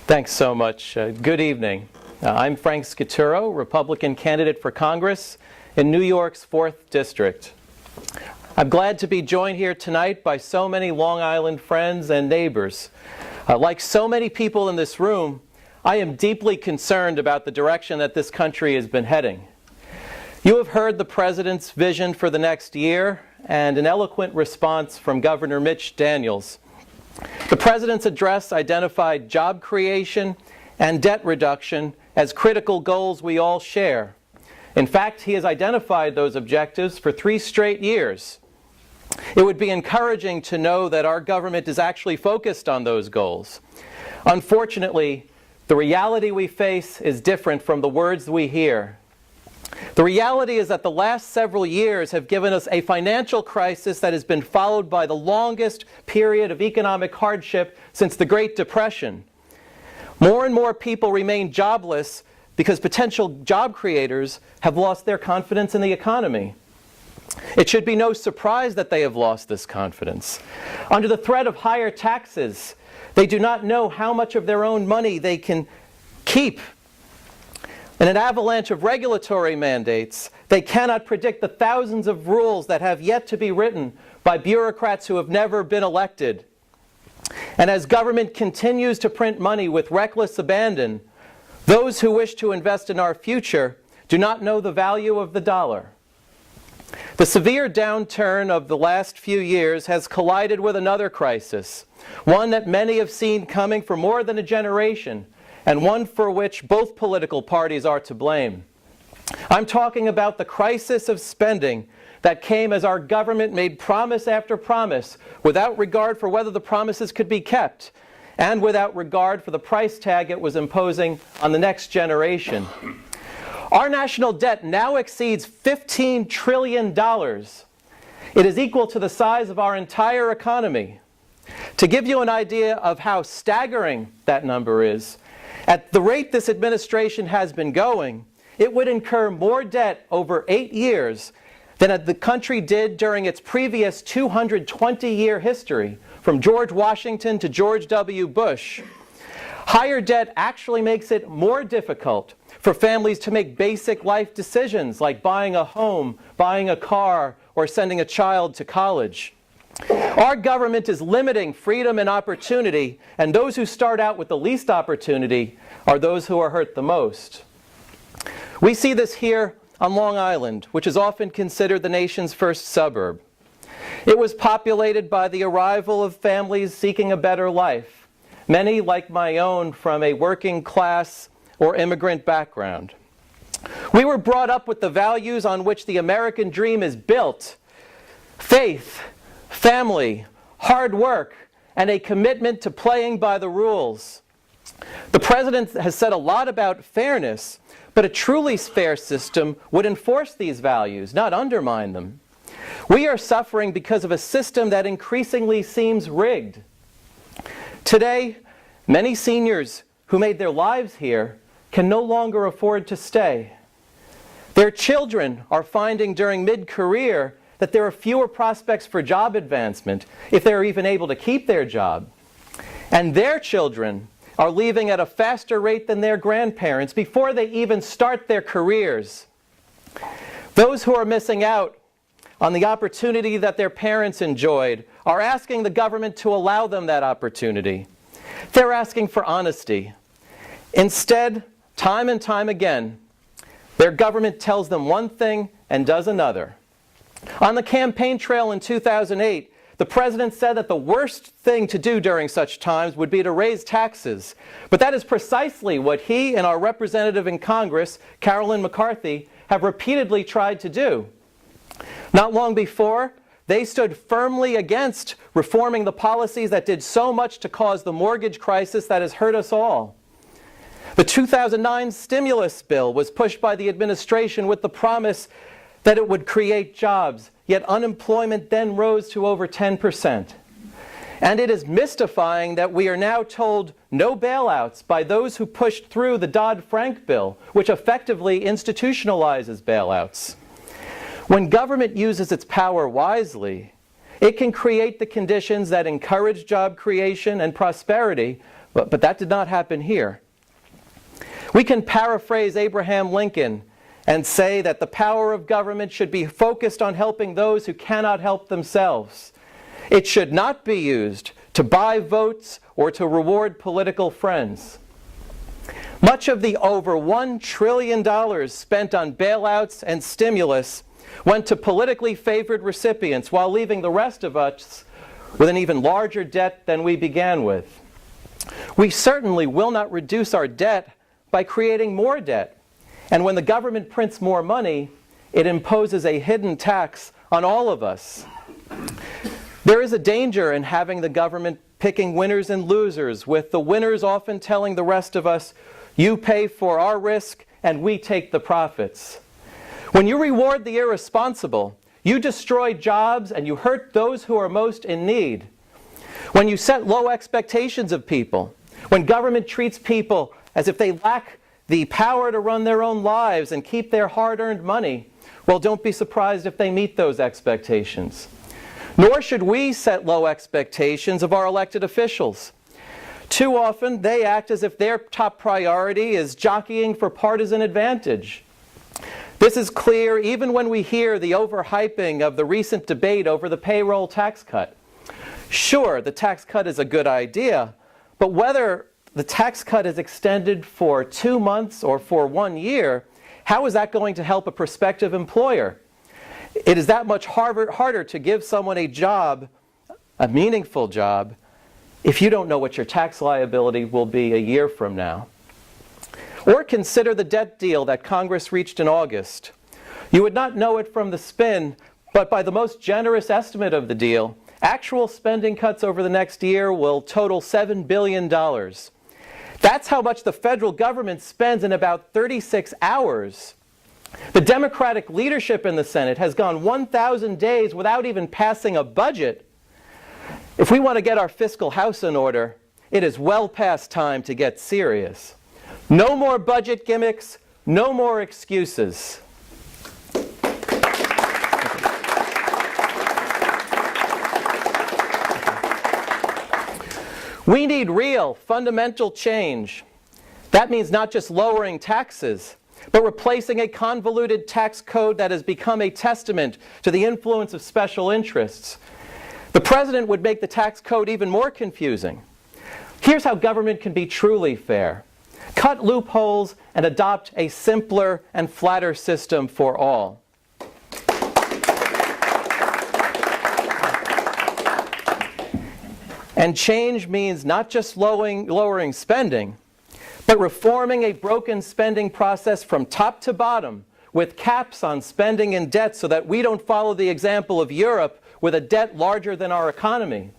Thanks so much. Good evening. I'm Frank Scaturro, Republican candidate for Congress in New York's 4th District. I'm glad to be joined here tonight by so many Long Island friends and neighbors. Like so many people in this room, I am deeply concerned about the direction that this country has been heading. You have heard the President's vision for the next year and an eloquent response from Governor Mitch Daniels. The President's address identified job creation and debt reduction as critical goals we all share. In fact, he has identified those objectives for 3 straight years. It would be encouraging to know that our government is actually focused on those goals. Unfortunately, the reality we face is different from the words we hear. The reality is that the last several years have given us a financial crisis that has been followed by the longest period of economic hardship since the Great Depression. More and more people remain jobless because potential job creators have lost their confidence in the economy. It should be no surprise that they have lost this confidence. Under the threat of higher taxes, they do not know how much of their own money they can keep. In an avalanche of regulatory mandates, they cannot predict the thousands of rules that have yet to be written by bureaucrats who have never been elected. And as government continues to print money with reckless abandon, those who wish to invest in our future do not know the value of the dollar. The severe downturn of the last few years has collided with another crisis, one that many have seen coming for more than a generation, and one for which both political parties are to blame. I'm talking about the crisis of spending that came as our government made promise after promise without regard for whether the promises could be kept and without regard for the price tag it was imposing on the next generation. Our national debt now exceeds $15 trillion. It is equal to the size of our entire economy. To give you an idea of how staggering that number is, at the rate this administration has been going, it would incur more debt over 8 years than the country did during its previous 220-year history, from George Washington to George W. Bush. Higher debt actually makes it more difficult for families to make basic life decisions like buying a home, buying a car, or sending a child to college. Our government is limiting freedom and opportunity, and those who start out with the least opportunity are those who are hurt the most. We see this here on Long Island, which is often considered the nation's first suburb. It was populated by the arrival of families seeking a better life, many like my own from a working class or immigrant background. We were brought up with the values on which the American dream is built: faith, family, hard work, and a commitment to playing by the rules. The President has said a lot about fairness, but a truly fair system would enforce these values, not undermine them. We are suffering because of a system that increasingly seems rigged. Today, many seniors who made their lives here can no longer afford to stay. Their children are finding during mid-career that there are fewer prospects for job advancement if they're even able to keep their job. And their children are leaving at a faster rate than their grandparents before they even start their careers. Those who are missing out on the opportunity that their parents enjoyed are asking the government to allow them that opportunity. They're asking for honesty. Instead, time and time again, their government tells them one thing and does another. On the campaign trail in 2008, the President said that the worst thing to do during such times would be to raise taxes. But that is precisely what he and our representative in Congress, Carolyn McCarthy, have repeatedly tried to do. Not long before, they stood firmly against reforming the policies that did so much to cause the mortgage crisis that has hurt us all. The 2009 stimulus bill was pushed by the administration with the promise that it would create jobs, yet unemployment then rose to over 10%. And it is mystifying that we are now told no bailouts by those who pushed through the Dodd-Frank bill, which effectively institutionalizes bailouts. When government uses its power wisely, it can create the conditions that encourage job creation and prosperity But that did not happen here. We can paraphrase Abraham Lincoln and say that the power of government should be focused on helping those who cannot help themselves. It should not be used to buy votes or to reward political friends. Much of the over $1 trillion spent on bailouts and stimulus went to politically favored recipients, while leaving the rest of us with an even larger debt than we began with. We certainly will not reduce our debt by creating more debt. And when the government prints more money, it imposes a hidden tax on all of us. There is a danger in having the government picking winners and losers, with the winners often telling the rest of us, "You pay for our risk and we take the profits." When you reward the irresponsible, you destroy jobs and you hurt those who are most in need. When you set low expectations of people, when government treats people as if they lack the power to run their own lives and keep their hard-earned money, well, don't be surprised if they meet those expectations. Nor should we set low expectations of our elected officials. Too often, they act as if their top priority is jockeying for partisan advantage. This is clear even when we hear the overhyping of the recent debate over the payroll tax cut. Sure, the tax cut is a good idea, but whether the tax cut is extended for 2 months or for 1 year, how is that going to help a prospective employer? It is that much harder to give someone a job, a meaningful job, if you don't know what your tax liability will be a year from now. Or consider the debt deal that Congress reached in August. You would not know it from the spin, but by the most generous estimate of the deal, actual spending cuts over the next year will total $7 billion. That's how much the federal government spends in about 36 hours. The Democratic leadership in the Senate has gone 1,000 days without even passing a budget. If we want to get our fiscal house in order, it is well past time to get serious. No more budget gimmicks, no more excuses. We need real, fundamental change. That means not just lowering taxes, but replacing a convoluted tax code that has become a testament to the influence of special interests. The president would make the tax code even more confusing. Here's how government can be truly fair. Cut loopholes and adopt a simpler and flatter system for all. And change means not just lowering spending, but reforming a broken spending process from top to bottom, with caps on spending and debt so that we don't follow the example of Europe with a debt larger than our economy.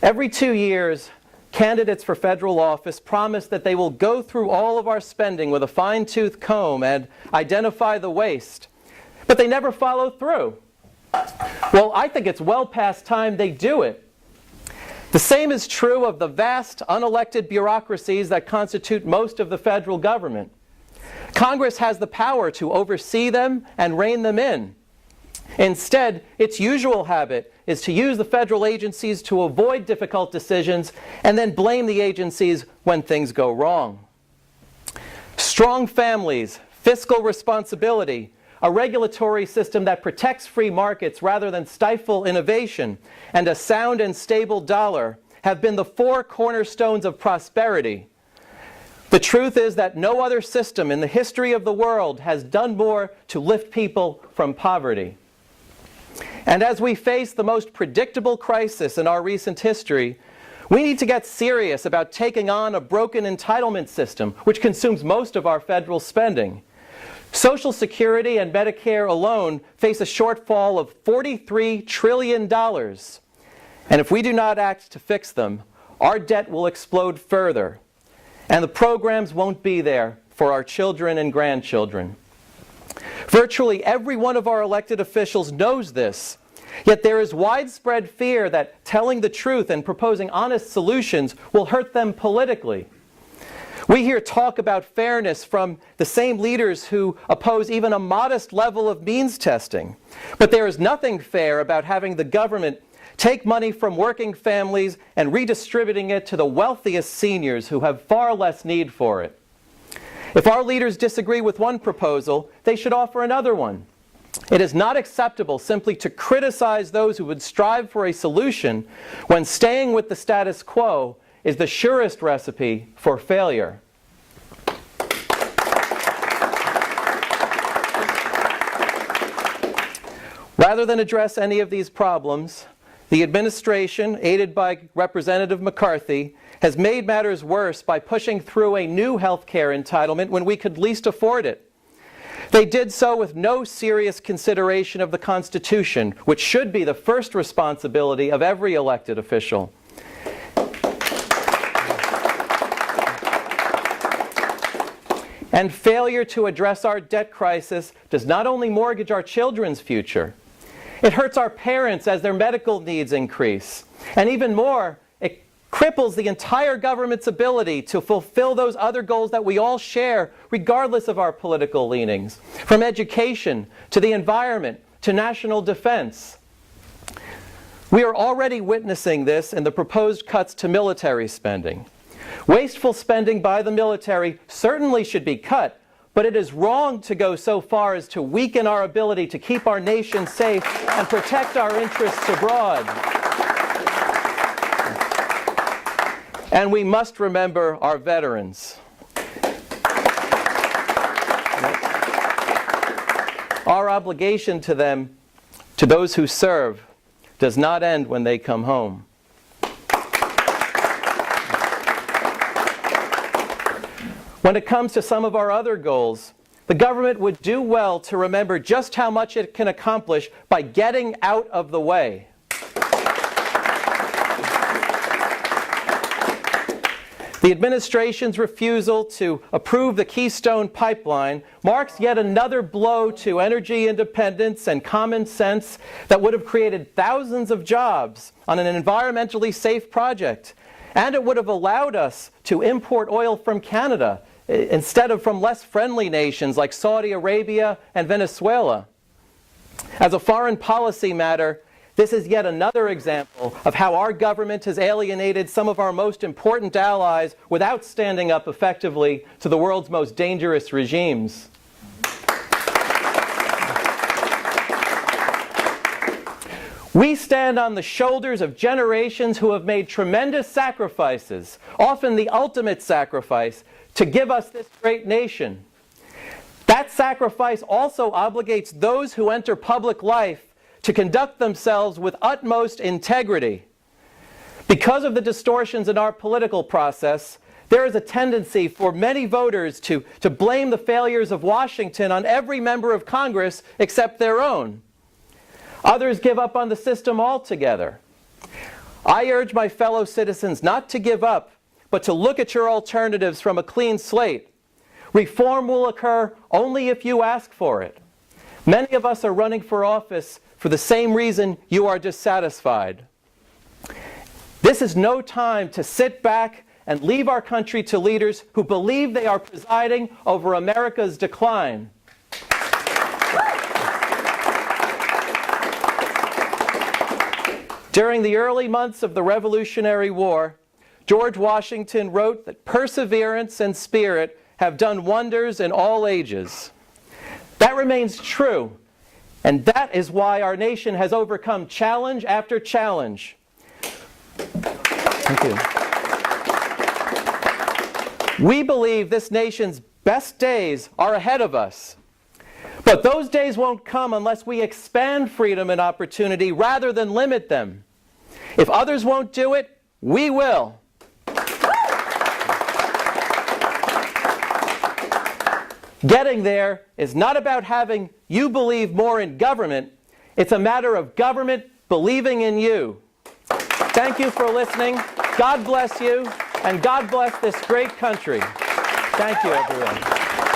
Every 2 years, candidates for federal office promise that they will go through all of our spending with a fine-tooth comb and identify the waste. But they never follow through. Well, I think it's well past time they do it. The same is true of the vast, unelected bureaucracies that constitute most of the federal government. Congress has the power to oversee them and rein them in. Instead, its usual habit is to use the federal agencies to avoid difficult decisions and then blame the agencies when things go wrong. Strong families, fiscal responsibility, a regulatory system that protects free markets rather than stifle innovation, and a sound and stable dollar have been the 4 cornerstones of prosperity. The truth is that no other system in the history of the world has done more to lift people from poverty. And as we face the most predictable crisis in our recent history, we need to get serious about taking on a broken entitlement system which consumes most of our federal spending. Social Security and Medicare alone face a shortfall of $43 trillion. And if we do not act to fix them, our debt will explode further. And the programs won't be there for our children and grandchildren. Virtually every one of our elected officials knows this, yet there is widespread fear that telling the truth and proposing honest solutions will hurt them politically. We hear talk about fairness from the same leaders who oppose even a modest level of means testing. But there is nothing fair about having the government take money from working families and redistributing it to the wealthiest seniors who have far less need for it. If our leaders disagree with one proposal, they should offer another one. It is not acceptable simply to criticize those who would strive for a solution when staying with the status quo is the surest recipe for failure. Rather than address any of these problems, the administration, aided by Representative McCarthy, has made matters worse by pushing through a new health care entitlement when we could least afford it. They did so with no serious consideration of the Constitution, which should be the first responsibility of every elected official. And failure to address our debt crisis does not only mortgage our children's future, it hurts our parents as their medical needs increase. And even more, it cripples the entire government's ability to fulfill those other goals that we all share, regardless of our political leanings, from education to the environment to national defense. We are already witnessing this in the proposed cuts to military spending. Wasteful spending by the military certainly should be cut, but it is wrong to go so far as to weaken our ability to keep our nation safe and protect our interests abroad. And we must remember our veterans. Our obligation to them, to those who serve, does not end when they come home. When it comes to some of our other goals, the government would do well to remember just how much it can accomplish by getting out of the way. The administration's refusal to approve the Keystone Pipeline marks yet another blow to energy independence and common sense that would have created thousands of jobs on an environmentally safe project. And it would have allowed us to import oil from Canada instead of from less friendly nations like Saudi Arabia and Venezuela. As a foreign policy matter, this is yet another example of how our government has alienated some of our most important allies without standing up effectively to the world's most dangerous regimes. We stand on the shoulders of generations who have made tremendous sacrifices, often the ultimate sacrifice, to give us this great nation. That sacrifice also obligates those who enter public life to conduct themselves with utmost integrity. Because of the distortions in our political process, there is a tendency for many voters to blame the failures of Washington on every member of Congress except their own. Others give up on the system altogether. I urge my fellow citizens not to give up, but to look at your alternatives from a clean slate. Reform will occur only if you ask for it. Many of us are running for office for the same reason you are dissatisfied. This is no time to sit back and leave our country to leaders who believe they are presiding over America's decline. During the early months of the Revolutionary War, George Washington wrote that perseverance and spirit have done wonders in all ages. That remains true, and that is why our nation has overcome challenge after challenge. Thank you. We believe this nation's best days are ahead of us. But those days won't come unless we expand freedom and opportunity rather than limit them. If others won't do it, we will. Getting there is not about having you believe more in government. It's a matter of government believing in you. Thank you for listening. God bless you, and God bless this great country. Thank you, everyone.